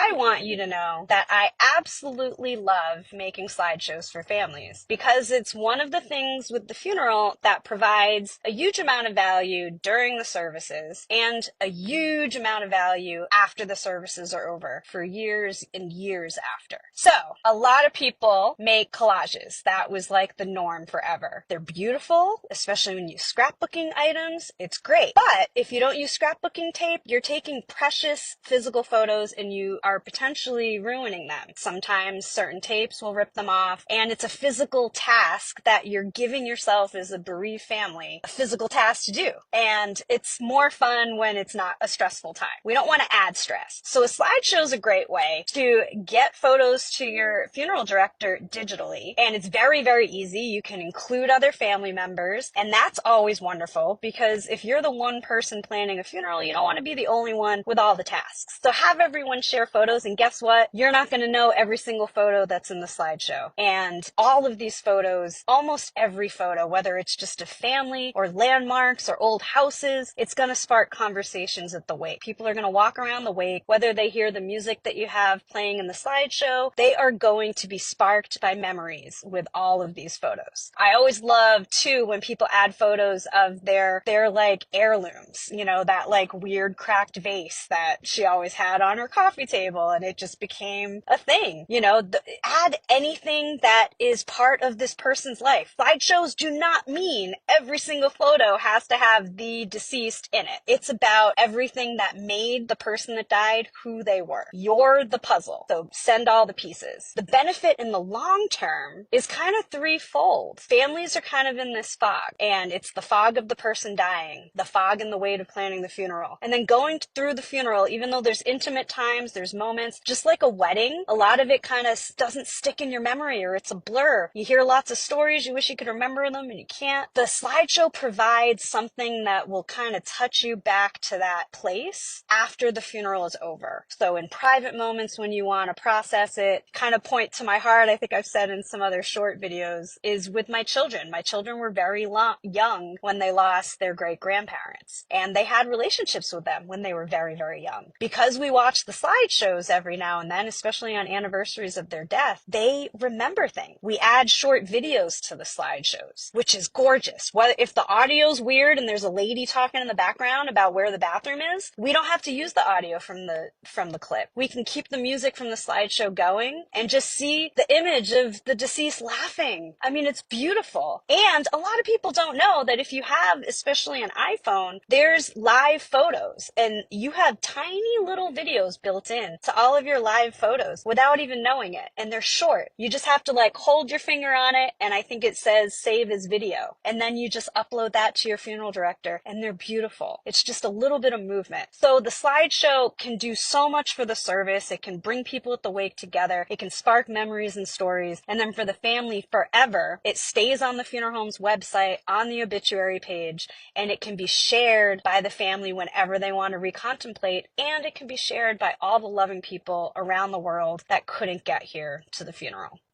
I want you to know that I absolutely love making slideshows for families because it's one of the things with the funeral that provides a huge amount of value during the services and a huge amount of value after the services are over for years and years after. So a lot of people make collages. That was like the norm forever. They're beautiful, especially when you use scrapbooking items. It's great. But if you don't use scrapbooking tape, you're taking precious physical photos and you are potentially ruining them. Sometimes certain tapes will rip them off, and it's a physical task that you're giving yourself as a bereaved family, a physical task to do. And it's more fun when it's not a stressful time. We don't want to add stress. So a slideshow is a great way to get photos to your funeral director digitally. And it's very, very easy. You can include other family members, and that's always wonderful because if you're the one person planning a funeral, you don't want to be the only one with all the tasks. So have everyone share photos, and guess what? You're not going to know every single photo that's in the slideshow. And all of these photos, almost every photo, whether it's just a family or landmarks or old houses, it's going to spark conversations at the wake. People are going to walk around the wake, whether they hear the music that you have playing in the slideshow, they are going to be sparked by memories with all of these photos. I always love too when people add photos of their like heirlooms, you know, that like weird cracked vase that she always had on her coffee table and it just became a thing. You know, add anything that is part of this person's life. Slideshows do not mean every single photo has to have the deceased in it. It's about everything that made the person that died who they were. You're the puzzle. So send all the pieces. The benefit in the long term is kind of threefold. Families are kind of in this fog, and it's the fog of the person dying, the fog in the weight of planning the funeral, and then going through the funeral, even though there's intimate times, there's moments, just like a wedding, a lot of it kind of doesn't stick in your memory, or it's a blur. You hear lots of stories, you wish you could remember them, and you can't. The slideshow provides something that will kind of touch you back to that place after the funeral is over. So in private moments when you want to process it, kind of point to my heart, I think I've said in some other short videos, is with my children. My children were very young when they lost their great-grandparents, and they had relationships with them when they were very, very young. Because we watch the slideshows every now and then, especially on anniversaries of their death, they remember things. We add short videos to the slideshows, which is gorgeous. If the audio's weird and there's a lady talking in the background about where the bathroom is, we don't have to use the audio from the clip. We can keep the music from the slideshow going and just see the image of the deceased laughing. I mean, it's beautiful. And a lot of people don't know that if you have, especially an iPhone, there's live photos, and you have tiny little videos built in to all of your live photos without even knowing it. And they're short. You just have to like hold your finger on it, and I think it says save as video. And then you just upload that to your funeral director, and they're beautiful. It's just a little bit of movement. So the slideshow can do so much for the service. It can bring people at the wake together. It can spark memories and stories. And then for the family forever, it stays on the funeral home's website, on the obituary page, and it can be shared by the family whenever they want to recontemplate, and it can be shared by all the loving people around the world that couldn't get here to the funeral.